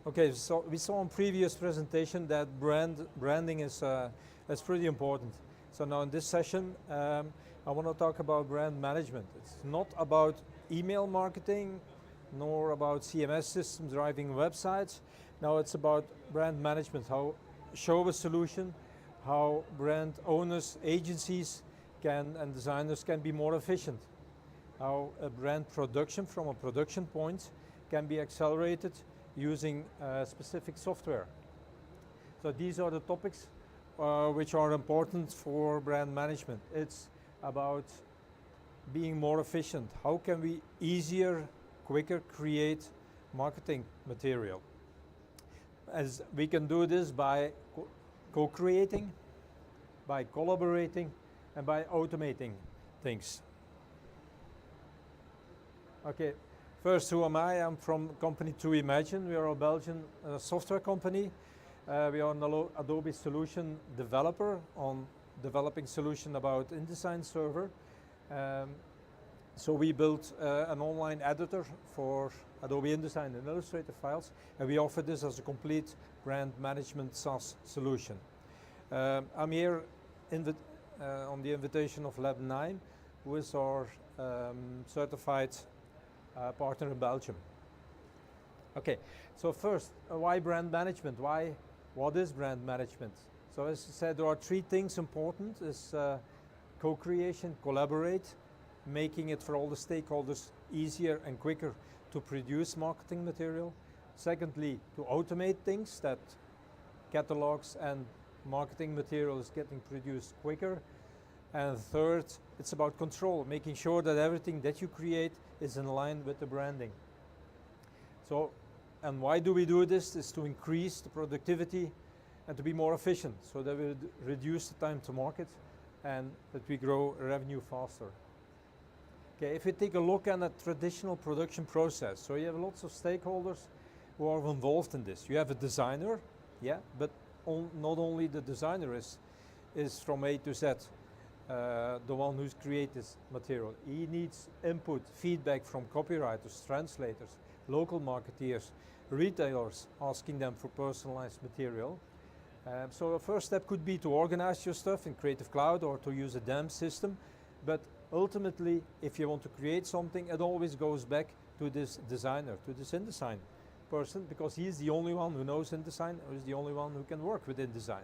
Okay, so we saw in previous presentation that branding is pretty important. So now in this session, I want to talk about brand management. It's not about email marketing, nor about CMS systems driving websites. Now it's about brand management, how show a solution, how brand owners, agencies and designers can be more efficient, how a brand production from a production point can be accelerated using specific software. So these are the topics which are important for brand management. It's about being more efficient. How can we easier, quicker create marketing material? As we can do this by co-creating, by collaborating, and by automating things. Okay, first, who am I? I'm from company 2Imagine. We are a Belgian software company. We are an Adobe solution developer on developing solution about InDesign server. So we built an online editor for Adobe InDesign and Illustrator files, and we offer this as a complete brand management SaaS solution. I'm here on the invitation of Lab 9, who is our certified partner in Belgium. Okay, so first, why brand management? What is brand management? So as I said, there are three things important: is co-creation, collaborate, making it for all the stakeholders easier and quicker to produce marketing material. Secondly, to automate things, that catalogs and marketing material is getting produced quicker. And third, it's about control, making sure that everything that you create is in line with the branding. So, and why do we do this? Is to increase the productivity and to be more efficient, so that we reduce the time to market and that we grow revenue faster. Okay, if you take a look at a traditional production process, so you have lots of stakeholders who are involved in this. You have a designer, yeah, but not only the designer is from A to Z, the one who's created this material. He needs input, feedback from copywriters, translators, local marketeers, retailers, asking them for personalized material. So a first step could be to organize your stuff in Creative Cloud or to use a DAM system, but ultimately, if you want to create something, it always goes back to this designer, to this InDesign person, because he's the only one who knows InDesign, or is the only one who can work with InDesign.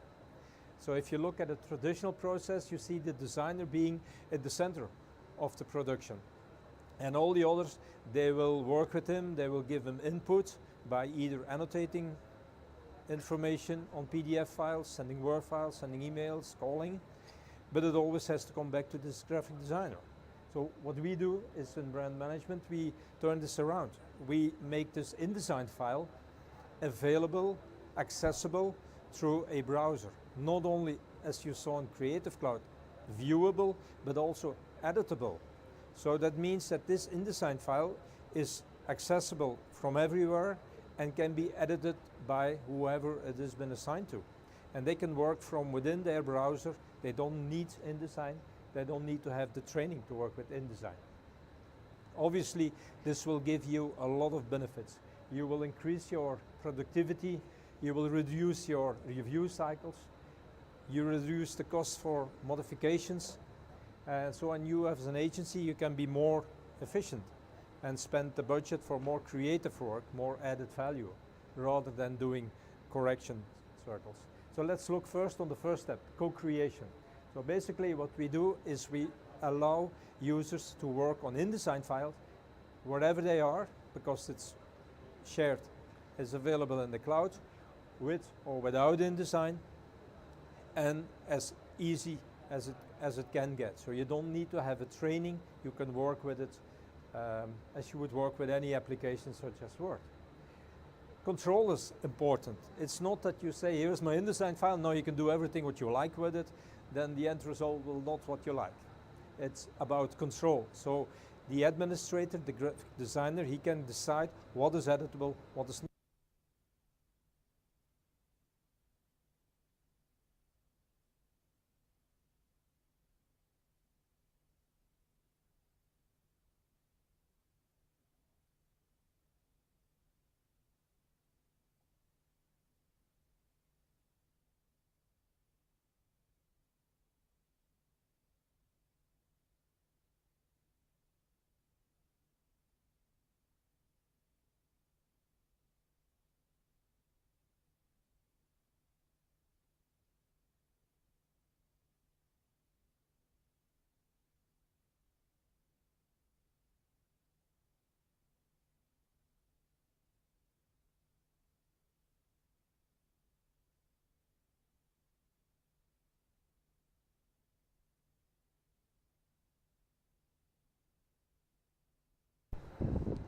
So if you look at a traditional process, you see the designer being at the center of the production. And all the others, they will work with him, they will give him input by either annotating information on PDF files, sending Word files, sending emails, calling, but it always has to come back to this graphic designer. So what we do is in brand management, we turn this around. We make this InDesign file available, accessible through a browser. Not only, as you saw in Creative Cloud, viewable, but also editable. So that means that this InDesign file is accessible from everywhere and can be edited by whoever it has been assigned to. And they can work from within their browser. They don't need InDesign. They don't need to have the training to work with InDesign. Obviously, this will give you a lot of benefits. You will increase your productivity. You will reduce your review cycles. You reduce the cost for modifications. So when you as an agency, you can be more efficient and spend the budget for more creative work, more added value, rather than doing correction circles. So let's look first on the first step, co-creation. So basically what we do is we allow users to work on InDesign files wherever they are, because it's shared, it's available in the cloud, with or without InDesign, and as easy as it can get. So you don't need to have a training, you can work with it as you would work with any application such as Word. Control is important. It's not that you say, here's my InDesign file, now you can do everything what you like with it, then the end result will not what you like. It's about control. So the administrator, the graphic designer, he can decide what is editable, what is not.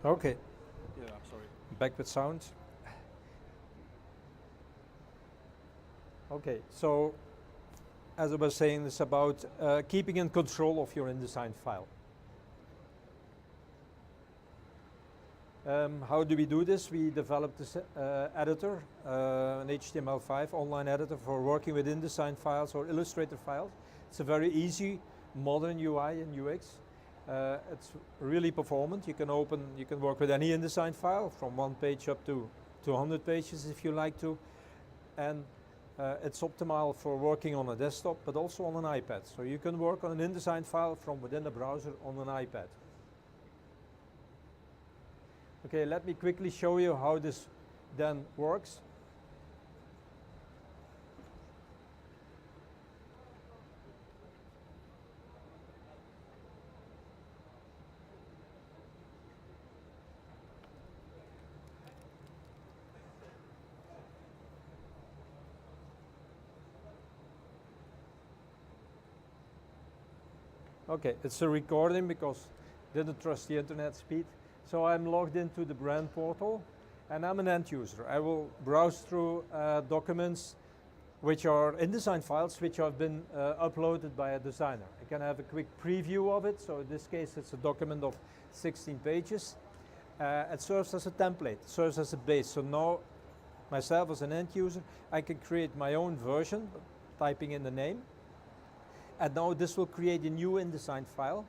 Okay, Yeah, I'm sorry. back with sound. Okay, so as I was saying, it's about keeping in control of your InDesign file. How do we do this? We developed this editor, an HTML5 online editor for working with InDesign files or Illustrator files. It's a very easy, modern UI and UX. It's really performant. You can work with any InDesign file from 1 page up to 200 pages if you like to. And it's optimal for working on a desktop, but also on an iPad. So you can work on an InDesign file from within the browser on an iPad. Okay, let me quickly show you how this then works. Okay, it's a recording because I didn't trust the internet speed. So I'm logged into the brand portal and I'm an end user. I will browse through documents which are InDesign files which have been uploaded by a designer. I can have a quick preview of it. So in this case it's a document of 16 pages. It serves as a template, it serves as a base. So now myself as an end user, I can create my own version, typing in the name. And now this will create a new InDesign file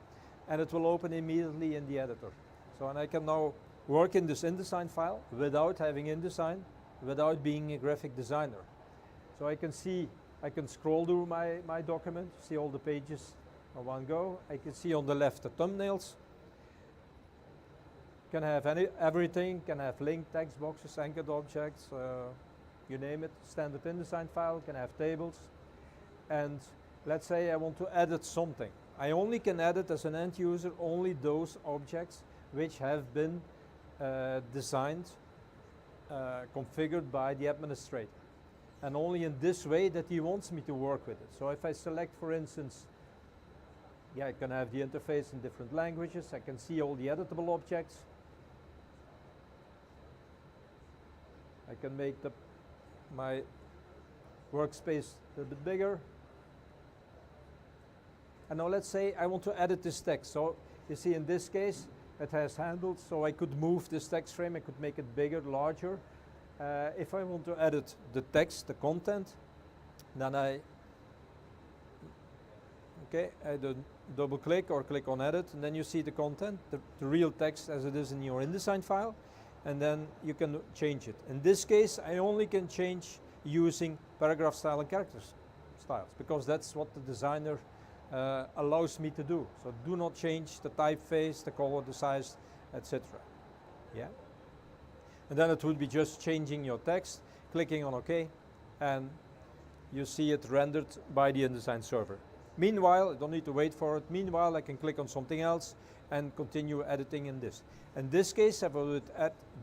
and it will open immediately in the editor. So, and I can now work in this InDesign file without having InDesign, without being a graphic designer. So I can see, I can scroll through my document, see all the pages in one go. I can see on the left the thumbnails. Can have everything, can have link text boxes, anchored objects, you name it, standard InDesign file, can have tables. And let's say I want to edit something. I only can edit as an end user only those objects which have been designed, configured by the administrator. And only in this way that he wants me to work with it. So if I select, for instance, yeah, I can have the interface in different languages. I can see all the editable objects. I can make my workspace a bit bigger. And now let's say I want to edit this text. So you see in this case, it has handles, so I could move this text frame, I could make it bigger, larger. If I want to edit the text, the content, then I double click or click on edit, and then you see the content, the real text as it is in your InDesign file, and then you can change it. In this case, I only can change using paragraph style and character styles, because that's what the designer allows me to do. So do not change the typeface, the color, the size, etc. Yeah. And then it would be just changing your text, clicking on OK, and you see it rendered by the InDesign server. Meanwhile, I don't need to wait for it. Meanwhile, I can click on something else and continue editing in this. In this case, if I would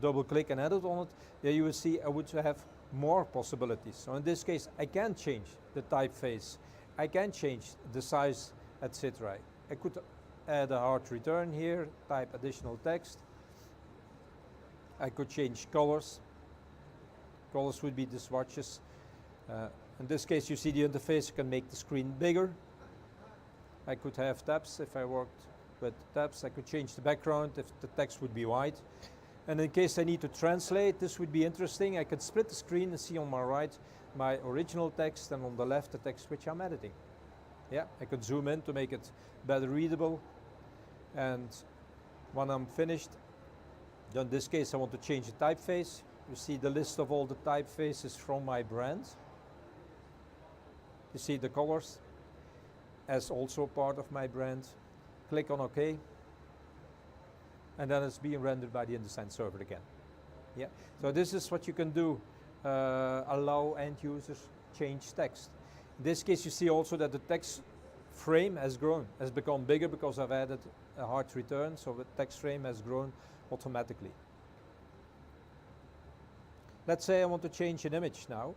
double click and edit on it, there you will see I would have more possibilities. So in this case, I can change the typeface. I can change the size, etc. I could add a hard return here, type additional text. I could change colors. Colors would be the swatches. In this case, you see the interface. I can make the screen bigger. I could have tabs if I worked with tabs. I could change the background if the text would be white. And in case I need to translate, this would be interesting. I could split the screen and see on my right my original text and on the left the text which I'm editing. Yeah, I could zoom in to make it better readable. And when I'm finished, then in this case I want to change the typeface. You see the list of all the typefaces from my brand. You see the colors as also part of my brand. Click on OK. And then it's being rendered by the InDesign server again. Yeah. So this is what you can do. Allow end users change text. In this case, you see also that the text frame has grown, has become bigger because I've added a hard return, so the text frame has grown automatically. Let's say I want to change an image now.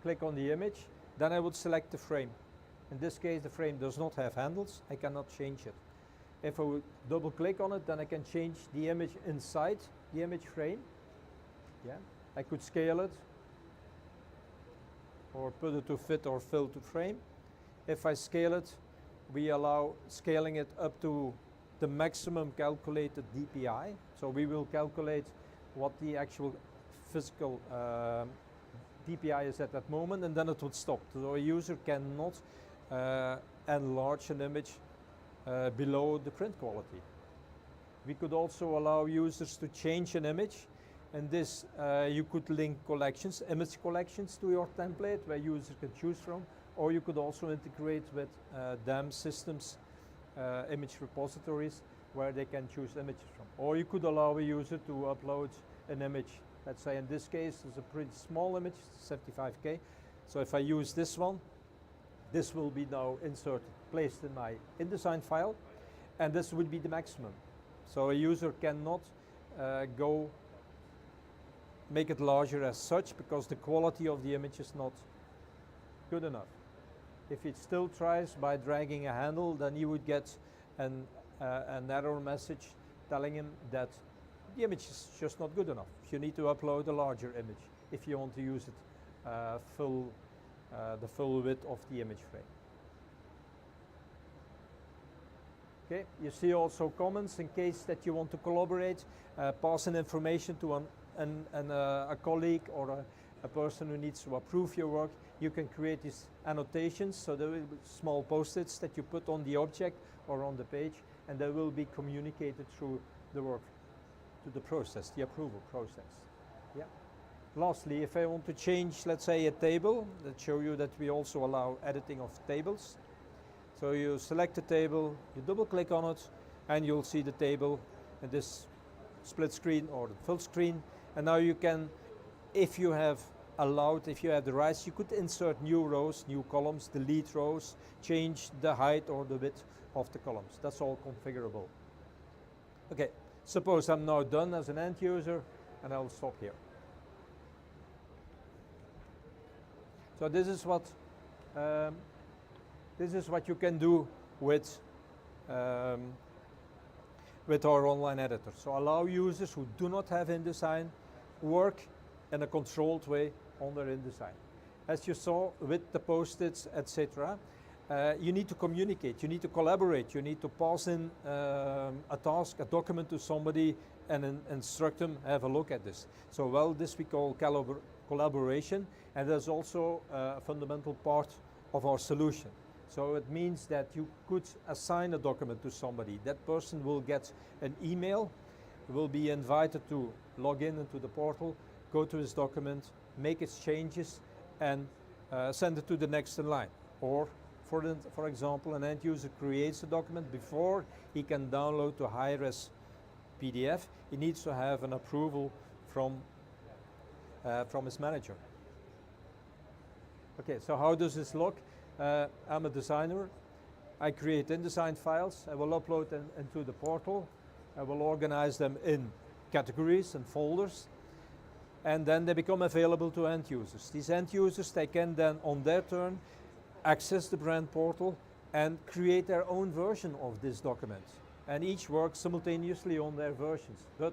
click on the image, then I would select the frame. In this case, the frame does not have handles. I cannot change it. If I would double click on it, then I can change the image inside the image frame. Yeah, I could scale it or put it to fit or fill to frame. If I scale it, we allow scaling it up to the maximum calculated DPI. So we will calculate what the actual physical DPI is at that moment, and then it would stop. So a user cannot enlarge an image below the print quality. We could also allow users to change an image, and this you could link collections, image collections to your template where users can choose from, or you could also integrate with DAM systems, image repositories where they can choose images from. Or you could allow a user to upload an image. Let's say in this case it's a pretty small image, 75K. So if I use this one, this will be now inserted, placed in my InDesign file, and this would be the maximum. So a user cannot go make it larger as such because the quality of the image is not good enough. If it still tries by dragging a handle, then you would get an error message telling him that the image is just not good enough. You need to upload a larger image if you want to use it the full width of the image frame. Okay, you see also comments in case that you want to collaborate, pass in information to a colleague or a person who needs to approve your work. You can create these annotations, so there will be small post-its that you put on the object or on the page, and they will be communicated through the work, to the process, the approval process. Yeah. Lastly, if I want to change, let's say, a table, let's show you that we also allow editing of tables. So you select the table, you double click on it, and you'll see the table in this split screen or the full screen. And now you can, if you have the rights, you could insert new rows, new columns, delete rows, change the height or the width of the columns. That's all configurable. Okay, suppose I'm now done as an end user, and I'll stop here. So this is what you can do with our online editor. So allow users who do not have InDesign work in a controlled way on their InDesign. As you saw with the post-its, etc., you need to communicate, you need to collaborate, you need to pass in a task, a document to somebody and instruct them, have a look at this. So well, this we call collaboration, and that's also a fundamental part of our solution. So it means that you could assign a document to somebody. That person will get an email, will be invited to log in into the portal, go to his document, make his changes, and send it to the next in line. Or, for example, an end user creates a document before he can download to high-res PDF. He needs to have an approval from his manager. Okay, so how does this look? I'm a designer. I create InDesign files. I will upload them into the portal. I will organize them in categories and folders, and then they become available to end users. These end users, they can then on their turn access the brand portal and create their own version of this document, and each works simultaneously on their versions. But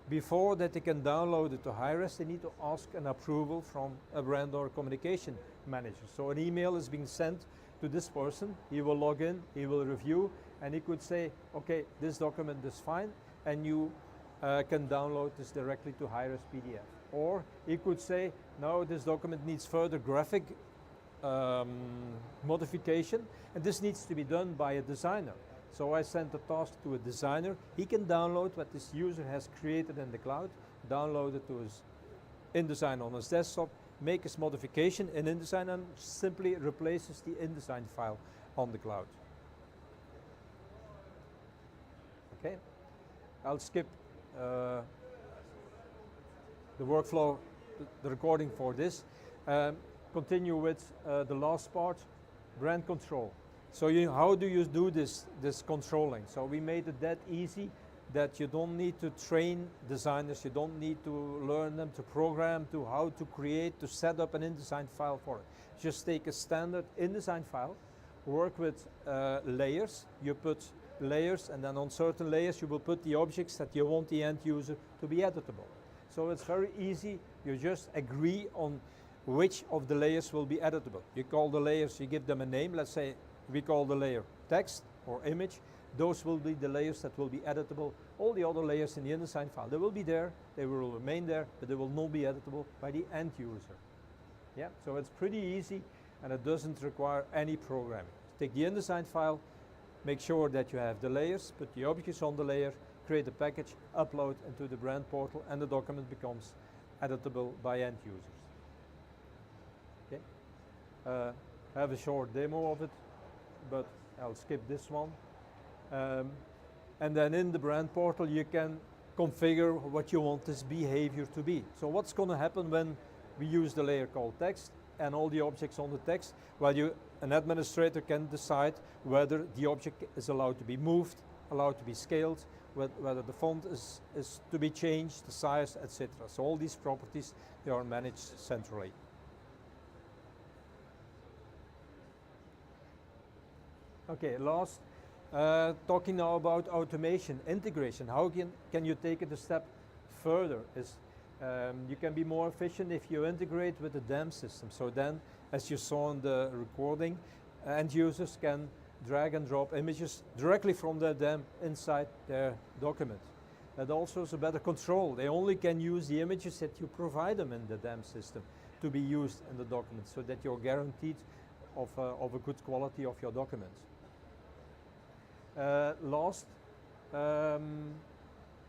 before that they can download it to high-res, they need to ask an approval from a brand or communication manager. So an email is being sent to this person, he will log in, he will review, and he could say, okay, this document is fine, and you can download this directly to high-res PDF. Or he could say, no, this document needs further graphic modification, and this needs to be done by a designer. So I send the task to a designer. He can download what this user has created in the cloud, download it to his InDesign on his desktop, make his modification in InDesign, and simply replaces the InDesign file on the cloud. Okay, I'll skip the workflow, the recording for this. Continue with the last part, brand control. So how do you do this controlling? So we made it that easy that you don't need to train designers, you don't need to learn them to program, to how to create, to set up an InDesign file for it. Just take a standard InDesign file, work with layers, you put layers, and then on certain layers you will put the objects that you want the end user to be editable. So it's very easy, you just agree on which of the layers will be editable. You call the layers, you give them a name, let's say we call the layer text or image. Those will be the layers that will be editable. All the other layers in the InDesign file, they will be there, they will remain there, but they will not be editable by the end user. Yeah, so it's pretty easy and it doesn't require any programming. Take the InDesign file, make sure that you have the layers, put the objects on the layer, create a package, upload into the brand portal, and the document becomes editable by end users. Okay, have a short demo of it, but I'll skip this one. And then in the brand portal you can configure what you want this behavior to be. So what's going to happen when we use the layer called text and all the objects on the text? Well, an administrator can decide whether the object is allowed to be moved, allowed to be scaled, whether the font is to be changed, the size, etc. So all these properties, they are managed centrally. Okay, last, talking now about automation, integration. How can you take it a step further? You can be more efficient if you integrate with the DAM system. So then, as you saw in the recording, end users can drag and drop images directly from the DAM inside their document. That also is a better control. They only can use the images that you provide them in the DAM system to be used in the document, so that you're guaranteed of a good quality of your document. Last,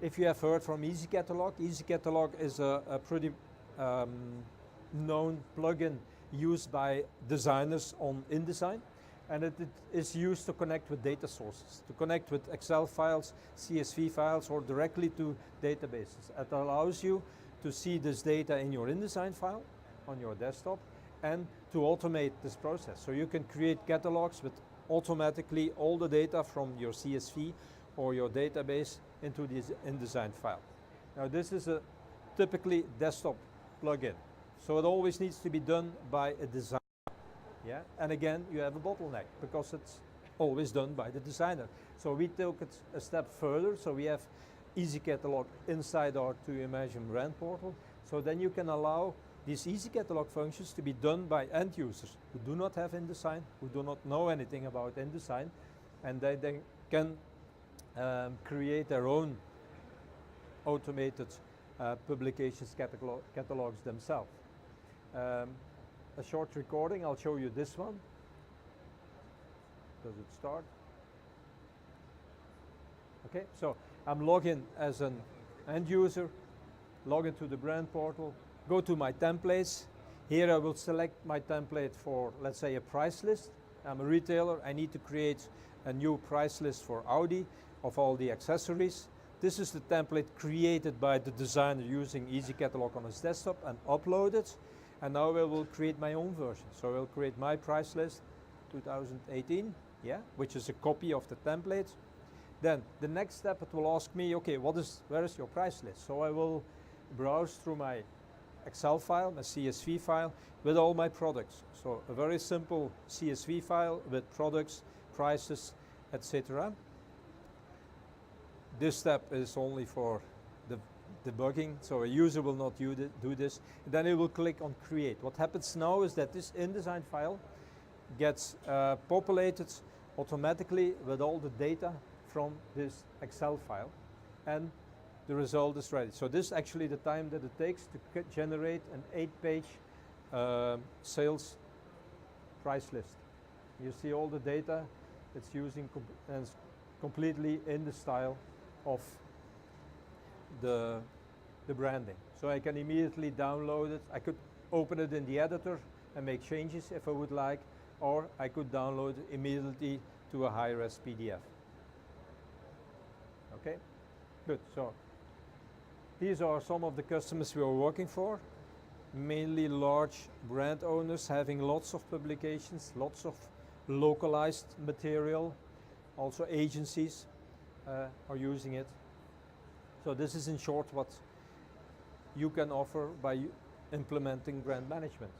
if you have heard from Easy Catalog is a pretty known plugin used by designers on InDesign, and it is used to connect with data sources, to connect with Excel files, CSV files, or directly to databases. It allows you to see this data in your InDesign file on your desktop and to automate this process. So you can create catalogs with automatically all the data from your CSV or your database into this InDesign file. Now this is a typically desktop plugin, so it always needs to be done by a designer. Yeah, and again you have a bottleneck because it's always done by the designer. So we took it a step further, so we have Easy Catalog inside our 2Imagine brand portal, so then you can allow these Easy Catalog functions to be done by end users who do not have InDesign, who do not know anything about InDesign, and they then can create their own automated publications catalogs themselves. A short recording, I'll show you this one. Does it start? Okay, so I'm logged in as an end user, log into the brand portal, go to my templates. Here I will select my template for, let's say, a price list. I'm a retailer, I need to create a new price list for Audi of all the accessories. This is the template created by the designer using Easy Catalog on his desktop and upload it. And now I will create my own version. So I will create my price list 2018, yeah, which is a copy of the template. Then the next step, it will ask me, okay, where is your price list? So I will browse through my Excel file, my CSV file, with all my products. So a very simple CSV file with products, prices, etc. This step is only for the debugging, so a user will not do this. Then it will click on create. What happens now is that this InDesign file gets populated automatically with all the data from this Excel file, and the result is ready. So this is actually the time that it takes to generate an 8-page sales price list. You see all the data it's using and it's completely in the style of the branding. So I can immediately download it. I could open it in the editor and make changes if I would like, or I could download it immediately to a high-res PDF. Okay, good. So these are some of the customers we are working for, mainly large brand owners having lots of publications, lots of localized material. Also agencies are using it. So this is in short what you can offer by implementing grant management.